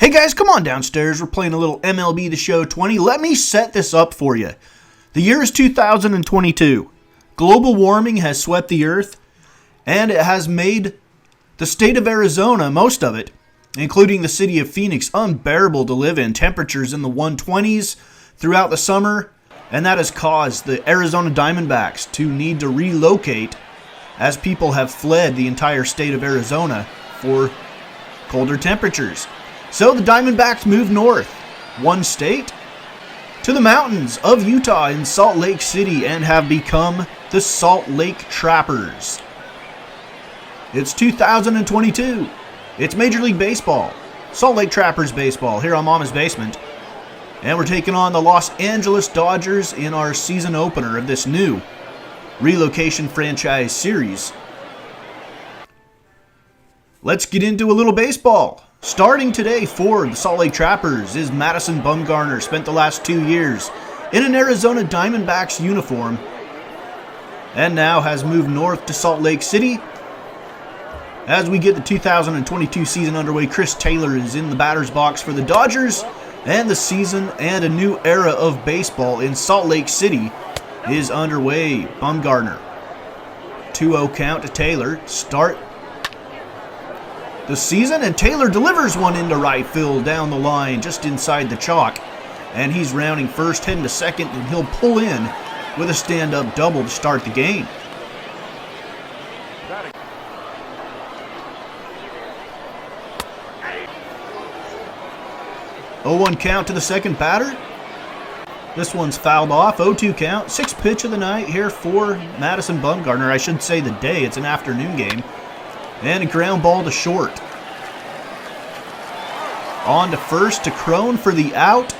Hey guys, come on downstairs. We're playing a little MLB The Show 20. Let me set this up for you. The year is 2022. Global warming has swept the earth, and it has made the state of Arizona, most of it, including the city of Phoenix, unbearable to live in. Temperatures in the 120s throughout the summer, and that has caused the Arizona Diamondbacks to need to relocate as people have fled the entire state of Arizona for colder temperatures. So the Diamondbacks moved north, one state, to the mountains of Utah in Salt Lake City and have become the Salt Lake Trappers. It's 2022. It's Major League Baseball. Salt Lake Trappers baseball here on Mama's Basement. And we're taking on the Los Angeles Dodgers in our season opener of this new Relocation franchise series. Let's get into a little baseball. Starting today for the Salt Lake Trappers is Madison Bumgarner. Spent the last 2 years in an Arizona Diamondbacks uniform and now has moved north to Salt Lake City. As we get the 2022 season underway, Chris Taylor is in the batter's box for the Dodgers, and the season and a new era of baseball in Salt Lake City is underway. Bumgarner, 2-0 count to Taylor. Start the season, and Taylor delivers one into right field down the line just inside the chalk, and he's rounding first, heading to second, and he'll pull in with a stand-up double to start the game. Oh, 1 count to the second batter. This one's fouled off. 0-2 count. Sixth pitch of the night here for Madison Bumgarner. I should say the day. It's an afternoon game. And a ground ball to short. On to first to Crone for the out.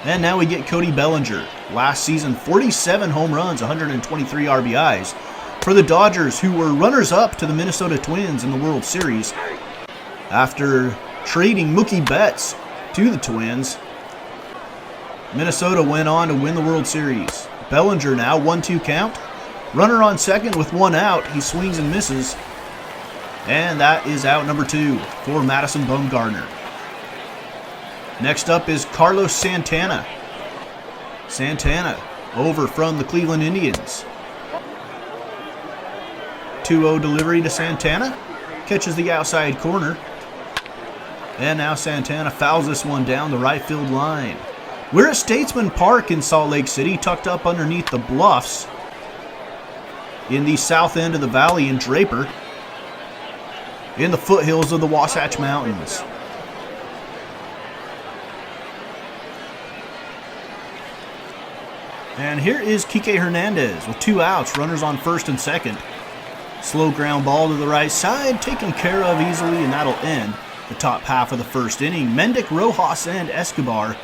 And now we get Cody Bellinger. Last season, 47 home runs, 123 RBIs for the Dodgers, who were runners-up to the Minnesota Twins in the World Series after trading Mookie Betts to the Twins. Minnesota went on to win the World Series. Bellinger now, 1-2 count. Runner on second with one out. He swings and misses. And that is out number 2 for Madison Bumgarner. Next up is Carlos Santana. Santana over from the Cleveland Indians. 2-0 delivery to Santana. Catches the outside corner. And now Santana fouls this one down the right field line. We're at Statesman Park in Salt Lake City, tucked up underneath the bluffs in the south end of the valley in Draper, in the foothills of the Wasatch Mountains. And here is Kike Hernandez with 2 outs, runners on first and second. Slow ground ball to the right side, taken care of easily, and that'll end the top half of the first inning. Mendick, Rojas, and Escobar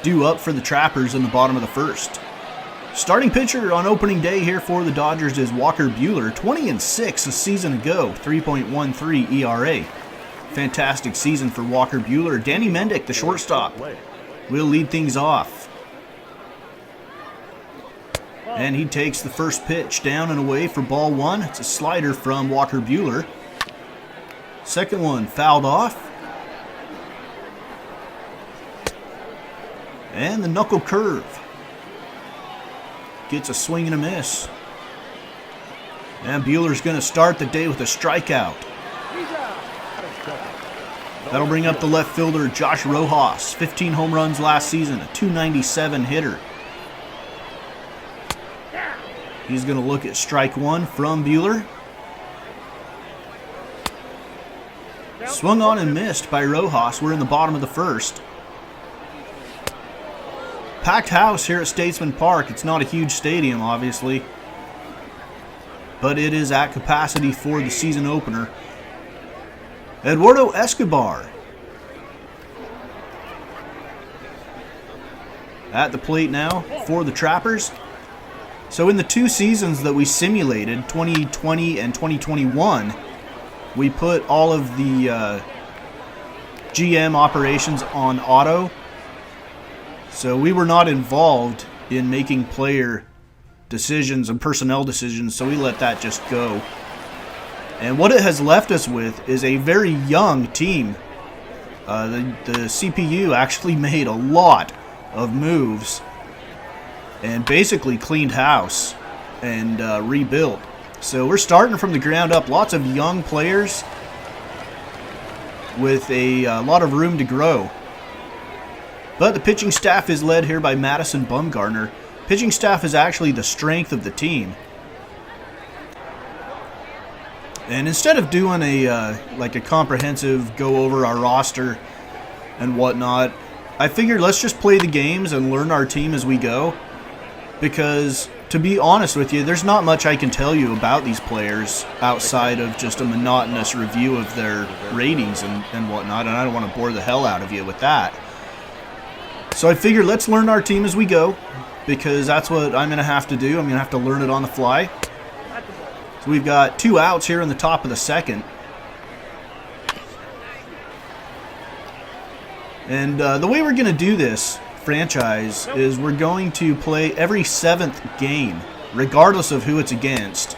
due up for the Trappers in the bottom of the first. Starting pitcher on opening day here for the Dodgers is Walker Buehler, 20-6 a season ago, 3.13 ERA. Fantastic season for Walker Buehler. Danny Mendick, the shortstop, will lead things off. And he takes the first pitch down and away for ball 1. It's a slider from Walker Buehler. Second one fouled off. And the knuckle curve gets a swing and a miss. And Buehler's going to start the day with a strikeout. That'll bring up the left fielder Josh Rojas. 15 home runs last season, a .297 hitter. He's going to look at strike 1 from Buehler. Swung on and missed by Rojas. We're in the bottom of the first. Packed house here at Statesman Park. It's not a huge stadium, obviously, but it is at capacity for the season opener. Eduardo Escobar at the plate now for the Trappers. So in the 2 seasons that we simulated, 2020 and 2021, we put all of the GM operations on auto. So we were not involved in making player decisions and personnel decisions, so we let that just go. And what it has left us with is a very young team The CPU actually made a lot of moves and basically cleaned house and rebuilt. So we're starting from the ground up. Lots of young players with a lot of room to grow. But the pitching staff is led here by Madison Bumgarner. Pitching staff is actually the strength of the team. And instead of doing like a comprehensive go over our roster and whatnot, I figured let's just play the games and learn our team as we go. Because, to be honest with you, there's not much I can tell you about these players outside of just a monotonous review of their ratings and whatnot, and I don't want to bore the hell out of you with that. So I figured let's learn our team as we go, because that's what I'm going to have to do. I'm going to have to learn it on the fly. So we've got 2 outs here in the top of the second. And the way we're going to do this franchise is we're going to play every 7th game, regardless of who it's against.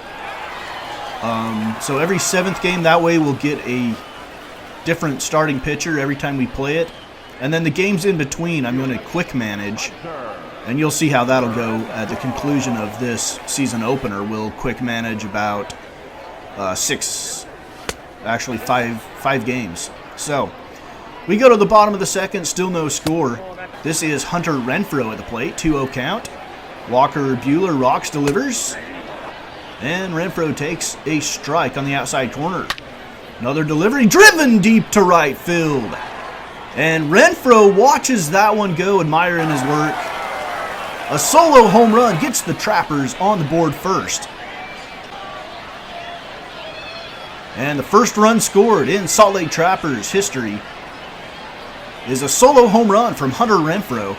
So every 7th game, that way we'll get a different starting pitcher every time we play it. And then the games in between, I'm going to quick manage. And you'll see how that'll go at the conclusion of this season opener. We'll quick manage about 5 games. So we go to the bottom of the second, still no score. This is Hunter Renfroe at the plate, 2-0 count. Walker Buehler rocks, delivers. And Renfroe takes a strike on the outside corner. Another delivery, driven deep to right field. And Renfroe watches that one go, admiring his work. A solo home run gets the Trappers on the board first. And the first run scored in Salt Lake Trappers history is a solo home run from Hunter Renfroe.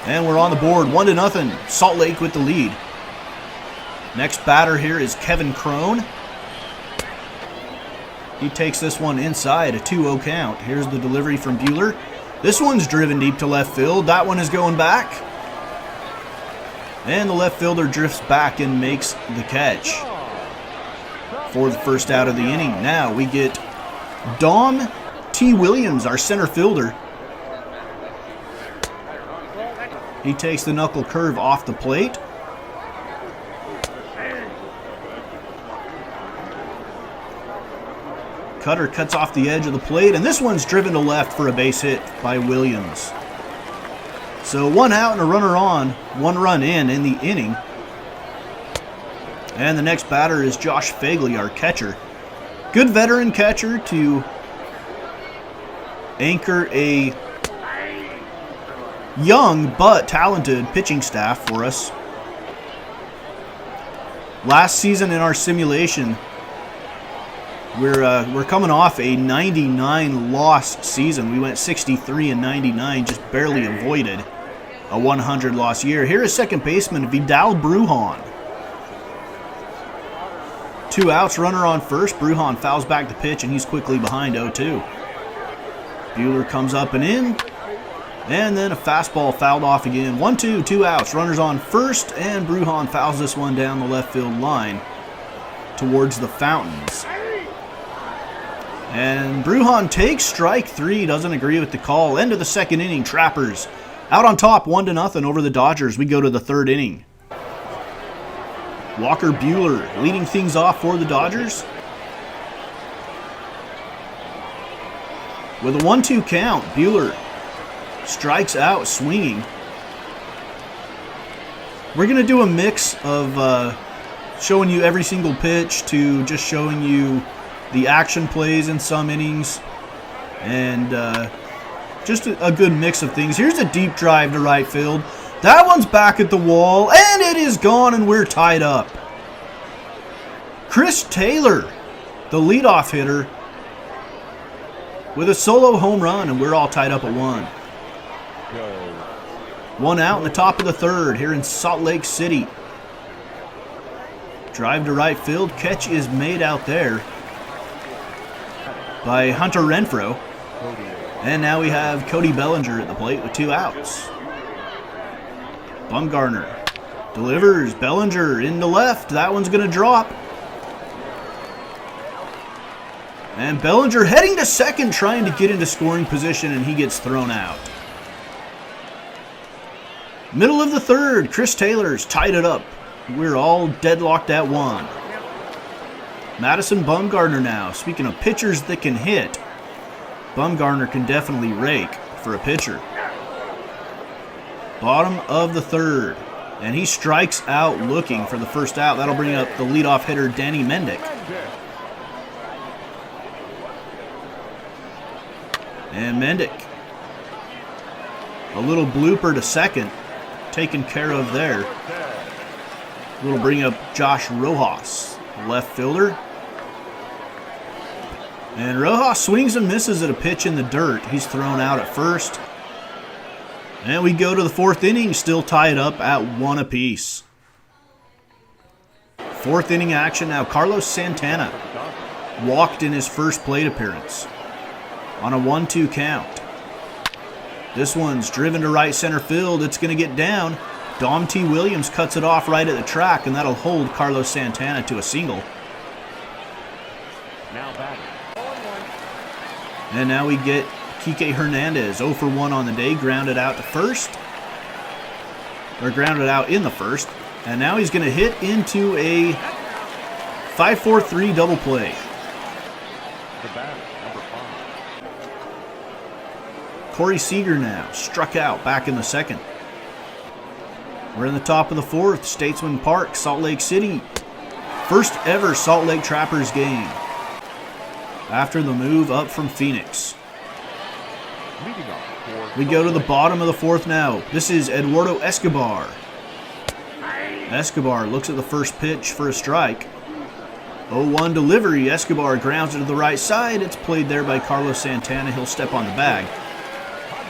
And we're on the board, 1-0. Salt Lake with the lead. Next batter here is Kevin Crone. He takes this one inside, a 2-0 count. Here's the delivery from Buehler. This one's driven deep to left field. That one is going back. And the left fielder drifts back and makes the catch for the first out of the inning. Now we get Dom T. Williams, our center fielder. He takes the knuckle curve off the plate. Cutter cuts off the edge of the plate, and this one's driven to left for a base hit by Williams. So 1 out and a runner on, 1 run in the inning. And the next batter is Josh Fagley, our catcher. Good veteran catcher to anchor a young but talented pitching staff for us. Last season in our simulation, we're coming off a 99 loss season. We went 63-99, just barely avoided a 100 loss year. Here is second baseman Vidal Brujan. 2 outs, runner on first. Brujan fouls back the pitch, and he's quickly behind 0-2. Buehler comes up and in, and then a fastball fouled off again. 1-2, 2 outs, runners on first, and Brujan fouls this one down the left field line towards the fountains. And Brujan takes strike 3, doesn't agree with the call. End of the second inning, Trappers out on top, 1-0 over the Dodgers. We go to the third inning. Walker Buehler leading things off for the Dodgers. With a 1-2 count, Buehler strikes out swinging. We're going to do a mix of showing you every single pitch to just showing you the action plays in some innings, and just a good mix of things. Here's a deep drive to right field. That one's back at the wall, and it is gone, and we're tied up. Chris Taylor, the leadoff hitter, with a solo home run, and we're all tied up at 1. 1 out in the top of the third here in Salt Lake City. Drive to right field. Catch is made out there by Hunter Renfroe. And now we have Cody Bellinger at the plate with 2 outs. Bumgarner delivers. Bellinger into left. That one's going to drop. And Bellinger heading to second, trying to get into scoring position, and he gets thrown out. Middle of the third, Chris Taylor's tied it up. We're all deadlocked at 1. Madison Bumgarner now. Speaking of pitchers that can hit, Bumgarner can definitely rake for a pitcher. Bottom of the third, and he strikes out looking for the first out. That'll bring up the leadoff hitter, Danny Mendick. And Mendick, a little blooper to second, taken care of there. We'll bring up Josh Rojas, left fielder. And Rojas swings and misses at a pitch in the dirt. He's thrown out at first. And we go to the 4th inning, still tied up at 1 apiece. 4th inning action now. Carlos Santana walked in his first plate appearance on a 1-2 count. This one's driven to right center field. It's going to get down. Dom T. Williams cuts it off right at the track, and that'll hold Carlos Santana to a single. And now we get Kike Hernandez, 0 for 1 on the day, grounded out to first. Or grounded out in the first. And now he's going to hit into a 5-4-3 double play. Corey Seager now, struck out back in the second. We're in the top of the 4th, Statesman Park, Salt Lake City. First ever Salt Lake Trappers game after the move up from Phoenix. We go to the bottom of the 4th now. This is Eduardo Escobar. Escobar looks at the first pitch for a strike. 0-1 delivery. Escobar grounds it to the right side. It's played there by Carlos Santana. He'll step on the bag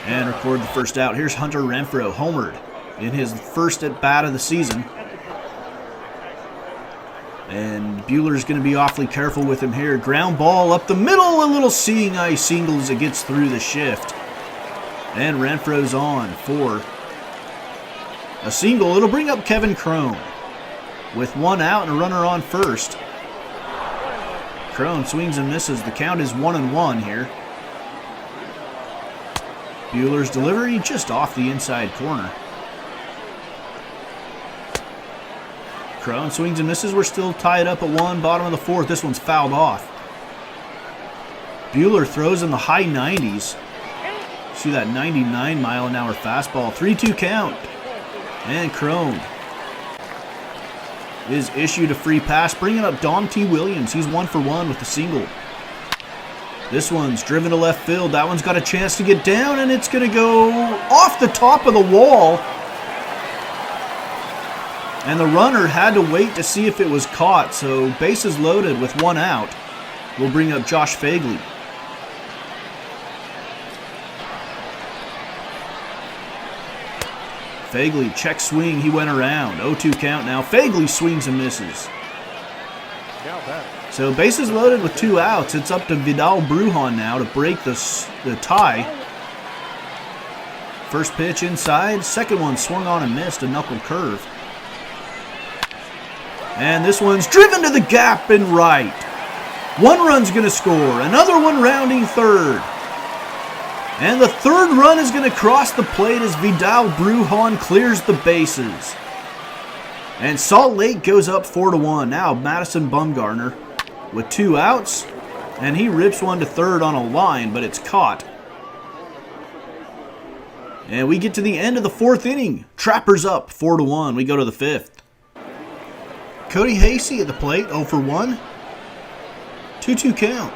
and record the first out. Here's Hunter Renfroe, homered in his first at-bat of the season. And Buehler's going to be awfully careful with him here. Ground ball up the middle, a little seeing eye single as it gets through the shift. And Renfroe's on for a single. It'll bring up Kevin Crone with 1 out and a runner on first. Crone swings and misses. The count is 1-1 here. Buehler's delivery just off the inside corner. Crone swings and misses. We're still tied up at 1, bottom of the 4th. This one's fouled off. Buehler throws in the high 90s. See that 99-mile-an-hour fastball. 3-2 count. And Crone is issued a free pass, bringing up Dom T. Williams. He's 1 for 1 with the single. This one's driven to left field. That one's got a chance to get down, and it's going to go off the top of the wall. And the runner had to wait to see if it was caught, so bases loaded with 1 out. We'll bring up Josh Fagley. Fagley, check swing, he went around. 0-2 count now. Fagley swings and misses. So bases loaded with 2 outs. It's up to Vidal Brujan now to break the tie. First pitch inside. Second one swung on and missed, a knuckle curve. And this one's driven to the gap and right. 1 run's going to score. Another one rounding third. And the 3rd run is going to cross the plate as Vidal Brujan clears the bases. And Salt Lake goes up 4-1. Now Madison Bumgarner with 2 outs. And he rips one to third on a line, but it's caught. And we get to the end of the 4th inning. Trappers up 4-1. We go to the 5th. Cody Hasey at the plate, 0 for 1. 2-2 count.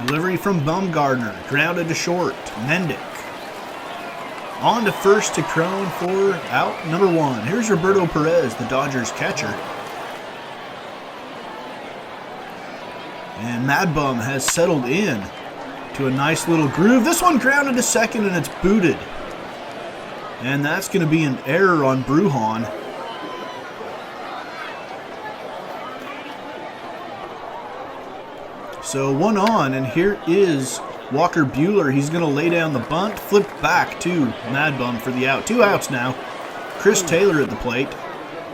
Delivery from Bumgarner. Grounded to short. Mendick. On to first to Crone for out number 1. Here's Roberto Perez, the Dodgers catcher. And Mad Bum has settled in to a nice little groove. This one grounded to second and it's booted. And that's going to be an error on Brujan. So 1 on, and here is Walker Buehler. He's going to lay down the bunt, flipped back to Mad Bum for the out. 2 outs now. Chris Taylor at the plate.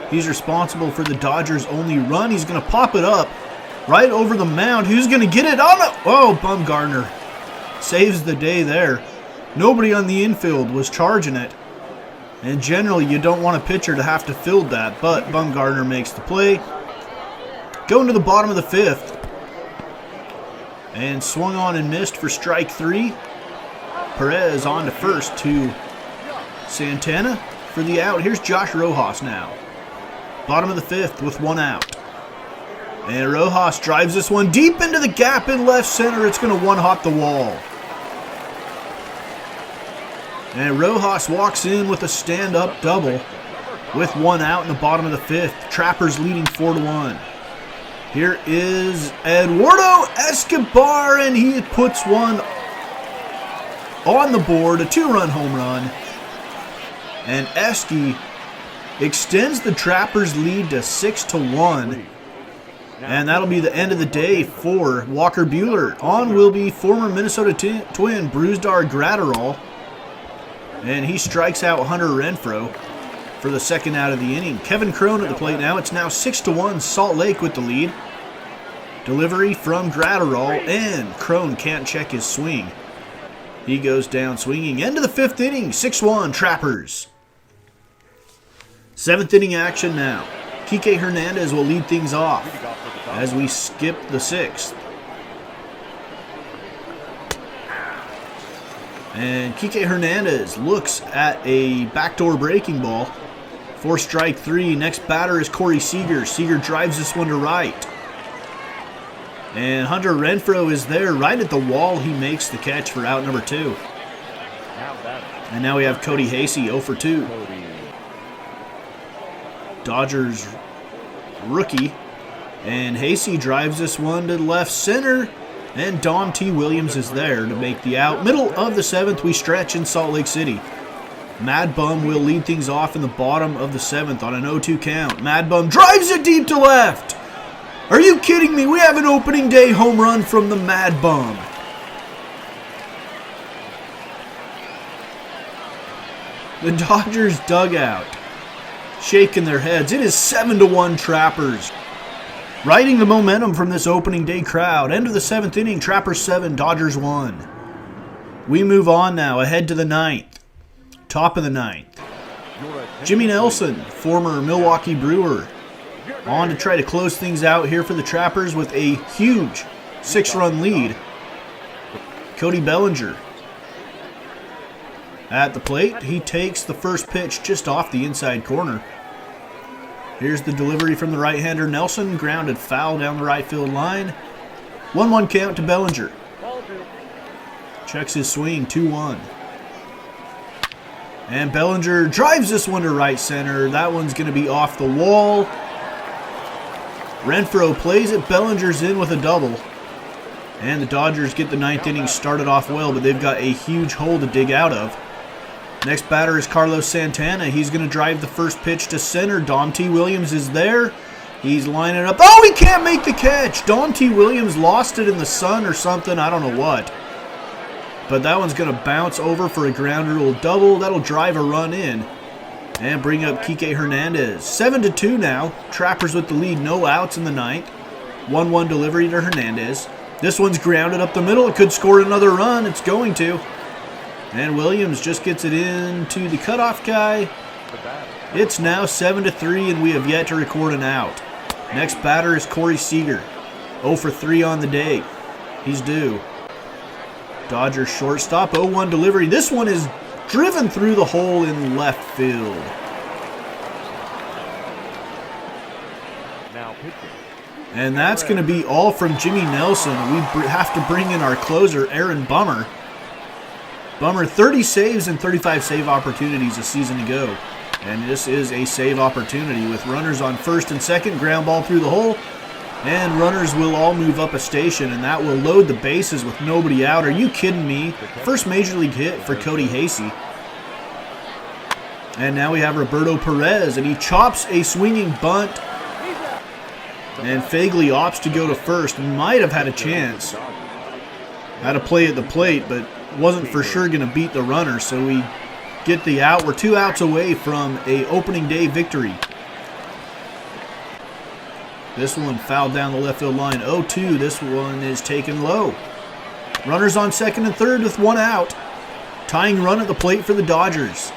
He's responsible for the Dodgers' only run. He's going to pop it up, right over the mound. Who's going to get it? Oh, Bumgarner saves the day there. Nobody on the infield was charging it. And generally, you don't want a pitcher to have to field that, but Bumgarner makes the play. Going to the bottom of the 5th. And swung on and missed for strike 3. Perez on to first to Santana for the out. Here's Josh Rojas now. Bottom of the 5th with 1 out. And Rojas drives this one deep into the gap in left center. It's going to one-hop the wall. And Rojas walks in with a stand-up double with 1 out in the bottom of the 5th. Trappers leading 4-1. Here is Eduardo Escobar, and he puts one on the board, a 2-run home run. And Esky extends the Trappers' lead to 6-1. And that'll be the end of the day for Walker Buehler. On will be former Minnesota Twin Brusdar Graterol. And he strikes out Hunter Renfroe for the 2nd out of the inning. Kevin Crone at the plate now. It's now 6-1, Salt Lake with the lead. Delivery from Graterol, and Crone can't check his swing. He goes down swinging. End of the 5th inning, 6-1, Trappers. 7th inning action now. Kike Hernandez will lead things off as we skip the 6th. And Kike Hernandez looks at a backdoor breaking ball for strike 3. Next batter is Corey Seager. Seager drives this one to right. And Hunter Renfroe is there right at the wall. He makes the catch for out number 2. And now we have Cody Hasey 0 for 2. Dodgers rookie. And Hasey drives this one to left center. And Dom T. Williams is there to make the out. Middle of the 7th, we stretch in Salt Lake City. Mad Bum will lead things off in the bottom of the 7th on an 0-2 count. Mad Bum drives it deep to left. Are you kidding me? We have an opening day home run from the Mad Bum. The Dodgers dugout shaking their heads. It is 7-1 Trappers. Riding the momentum from this opening day crowd. End of the 7th inning, Trappers 7, Dodgers 1. We move on now, ahead to the 9th. Top of the 9th. Jimmy Nelson, former Milwaukee Brewer, on to try to close things out here for the Trappers with a huge 6-run lead. Cody Bellinger at the plate. He takes the first pitch just off the inside corner. Here's the delivery from the right-hander Nelson. Grounded foul down the right field line. 1-1 count to Bellinger. Checks his swing, 2-1. And Bellinger drives this one to right center. That one's going to be off the wall. Renfroe plays it. Bellinger's in with a double. And the Dodgers get the 9th inning started off well, but they've got a huge hole to dig out of. Next batter is Carlos Santana. He's going to drive the first pitch to center. Dom T. Williams is there. He's lining up. Oh, he can't make the catch. Dom T. Williams lost it in the sun or something. I don't know what. But that one's going to bounce over for a ground rule double. That'll drive a run in and bring up Kike Hernandez. 7-2 now. Trappers with the lead. No outs in the 9th. 1-1 delivery to Hernandez. This one's grounded up the middle. It could score another run. It's going to. And Williams just gets it in to the cutoff guy. It's now 7-3, and we have yet to record an out. Next batter is Corey Seager. 0 for 3 on the day. He's due. Dodgers shortstop, 0-1 delivery. This one is driven through the hole in left field. And that's going to be all from Jimmy Nelson. We have to bring in our closer, Aaron Bummer. Bummer, 30 saves and 35 save opportunities a season ago. And this is a save opportunity with runners on first and second, ground ball through the hole. And runners will all move up a station, and that will load the bases with nobody out. Are you kidding me? First major league hit for Cody Hasey. And now we have Roberto Perez, and he chops a swinging bunt. And Fagley opts to go to first. Might have had a chance. Had a play at the plate, but wasn't for sure going to beat the runner, so we get the out. We're 2 outs away from a opening day victory. This one fouled down the left field line. 0-2. This one is taken low. Runners on second and third with one out. Tying run at the plate for the Dodgers.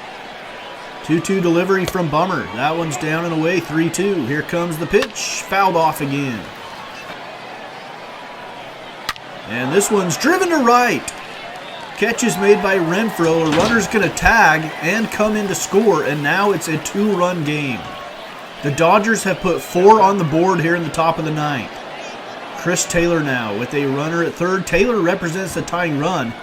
2-2 delivery from Bummer. That one's down and away. 3-2. Here comes the pitch. Fouled off again. And this one's driven to right. Catch is made by Renfroe. A runner's going to tag and come in to score, and now it's a 2-run game. The Dodgers have put 4 on the board here in the top of the ninth. Chris Taylor now with a runner at third. Taylor represents the tying run,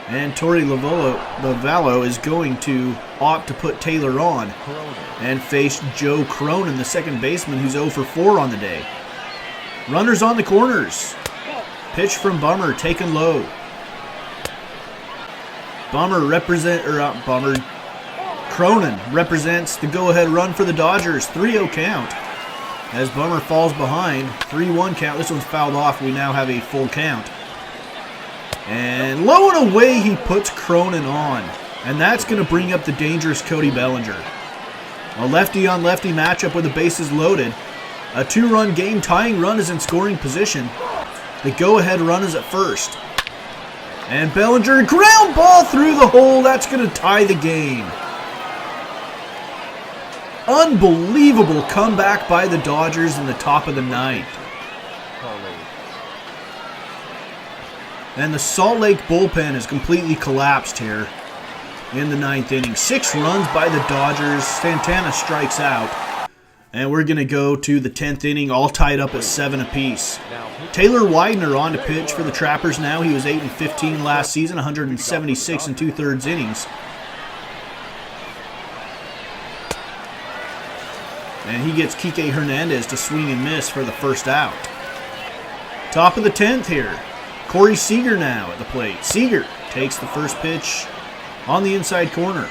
and Torey Lavallo is going to opt to put Taylor on and face Joe Cronin, the second baseman, who's 0 for 4 on the day. Runners on the corners. Pitch from Bummer, taken low. Cronin represents the go-ahead run for the Dodgers. 3-0 count. As Bummer falls behind, 3-1 count. This one's fouled off. We now have a full count. And low and away, he puts Cronin on. And that's going to bring up the dangerous Cody Bellinger. A lefty-on-lefty matchup with the bases loaded. A 2-run game. Tying run is in scoring position. The go-ahead run is at first. And Bellinger, ground ball through the hole. That's going to tie the game. Unbelievable comeback by the Dodgers in the top of the ninth. And the Salt Lake bullpen has completely collapsed here in the ninth inning. 6 runs by the Dodgers. Santana strikes out. And we're going to go to the 10th inning, all tied up at 7 apiece. Taylor Widener on to pitch for the Trappers now. He was 8-15 last season, 176 2/3 innings. And he gets Kike Hernandez to swing and miss for the first out. Top of the 10th here. Corey Seager now at the plate. Seager takes the first pitch on the inside corner.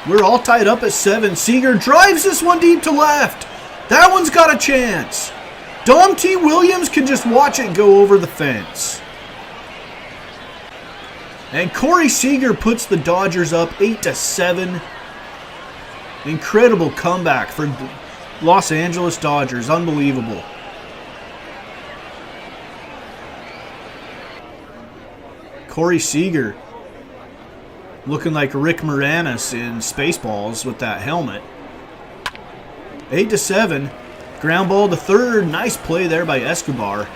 We're all tied up at 7. Seager drives this one deep to left. That one's got a chance. Dom T. Williams can just watch it go over the fence. And Corey Seager puts the Dodgers up 8-7. Incredible comeback for the Los Angeles Dodgers. Unbelievable. Corey Seager looking like Rick Moranis in Spaceballs with that helmet. 8-7. Ground ball to third. Nice play there by Escobar.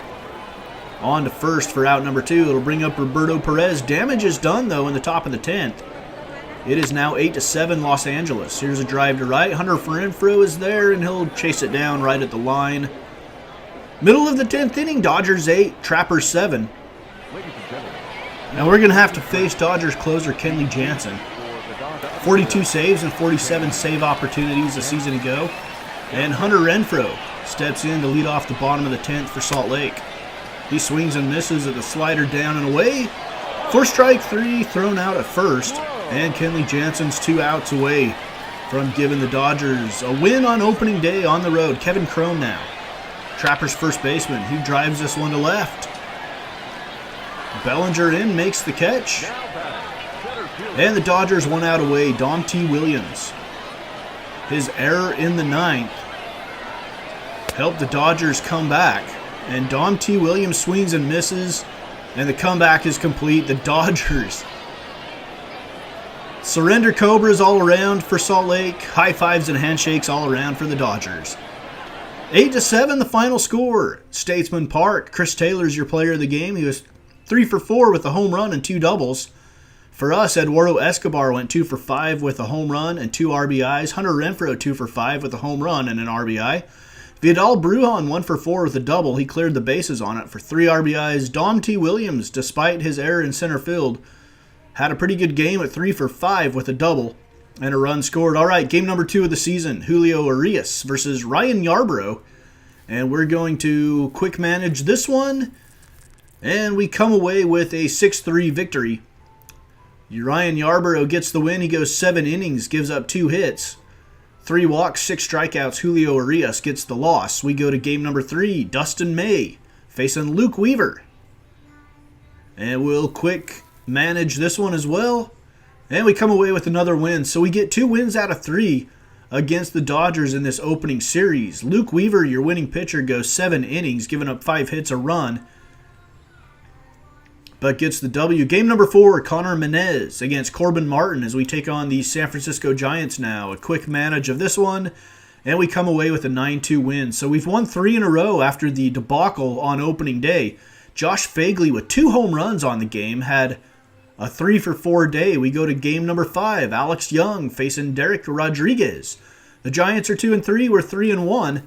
On to first for out number 2. It'll bring up Roberto Perez. Damage is done, though, in the top of the 10th. It is now 8-7 Los Angeles. Here's a drive to right. Hunter Renfroe is there, and he'll chase it down right at the line. Middle of the 10th inning, Dodgers 8, Trappers 7. Now we're going to have to face Dodgers closer Kenley Jansen. 42 saves and 47 save opportunities a season ago. And Hunter Renfroe steps in to lead off the bottom of the 10th for Salt Lake. He swings and misses at the slider down and away. For strike 3, thrown out at first. And Kenley Jansen's 2 outs away from giving the Dodgers a win on opening day on the road. Kevin Cron now. Trappers first baseman. He drives this one to left. Bellinger in, makes the catch. And the Dodgers 1 out away. Dom T. Williams. His error in the 9th helped the Dodgers come back. And Dom T. Williams swings and misses. And the comeback is complete. The Dodgers surrender Cobras all around for Salt Lake. High fives and handshakes all around for the Dodgers. 8-7 the final score. Statesman Park. Chris Taylor's your player of the game. He was 3 for 4 with a home run and 2 doubles. For us, Eduardo Escobar went 2 for 5 with a home run and 2 RBIs. Hunter Renfroe 2 for 5 with a home run and an RBI. Vidal Brujan 1 for 4 with a double. He cleared the bases on it for 3 RBIs. Dom T. Williams, despite his error in center field, had a pretty good game at 3 for 5 with a double and a run scored. All right, game number 2 of the season. Julio Urias versus Ryan Yarbrough. And we're going to quick manage this one. And we come away with a 6-3 victory. Ryan Yarbrough gets the win. He goes 7 innings, gives up 2 hits. 3 walks, 6 strikeouts. Julio Urias gets the loss. We go to game number 3. Dustin May facing Luke Weaver. And we'll quick manage this one as well. And we come away with another win. So we get 2 wins out of 3. against the Dodgers in this opening series. Luke Weaver, your winning pitcher, goes 7 innings, giving up 5 hits, a run, but gets the W. Game number 4, Connor Menez against Corbin Martin as we take on the San Francisco Giants now. A quick manage of this one, and we come away with a 9-2 win. So we've won 3 in a row after the debacle on opening day. Josh Fagley with 2 home runs on the game had a 3-for-4 day. We go to game number 5. Alex Young facing Derek Rodriguez. The Giants are 2-3. We're 3-1.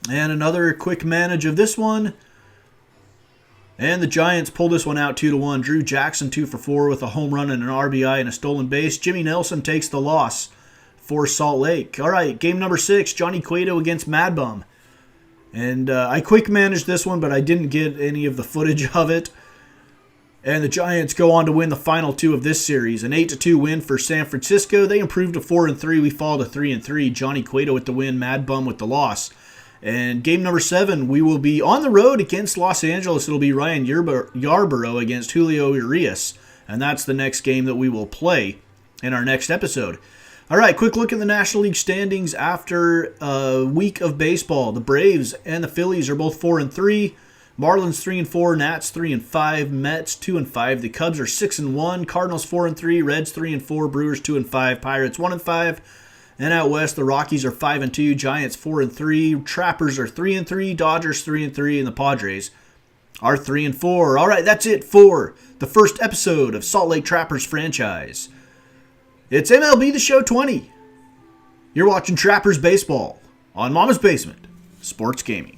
And another quick manage of this one. And the Giants pull this one out 2-1. Drew Jackson 2-for-4 with a home run and an RBI and a stolen base. Jimmy Nelson takes the loss for Salt Lake. All right, game number 6. Johnny Cueto against Mad Bum. And I quick managed this one, but I didn't get any of the footage of it. And the Giants go on to win the final 2 of this series. An 8-2 win for San Francisco. They improved to 4-3. We fall to 3-3. Johnny Cueto with the win. Mad Bum with the loss. And game number 7, we will be on the road against Los Angeles. It'll be Ryan Yarborough against Julio Urias. And that's the next game that we will play in our next episode. All right, quick look at the National League standings after a week of baseball. The Braves and the Phillies are both 4-3. Marlins 3-4, Nats 3-5, Mets 2-5. The Cubs are 6-1, Cardinals 4-3, Reds 3-4, Brewers 2-5, Pirates 1-5. And out west, the Rockies are 5-2, Giants 4-3, Trappers are 3-3, Dodgers 3-3, and the Padres are 3-4. All right, that's it for the first episode of Salt Lake Trappers franchise. It's MLB The Show 20. You're watching Trappers Baseball on Mama's Basement Sports Gaming.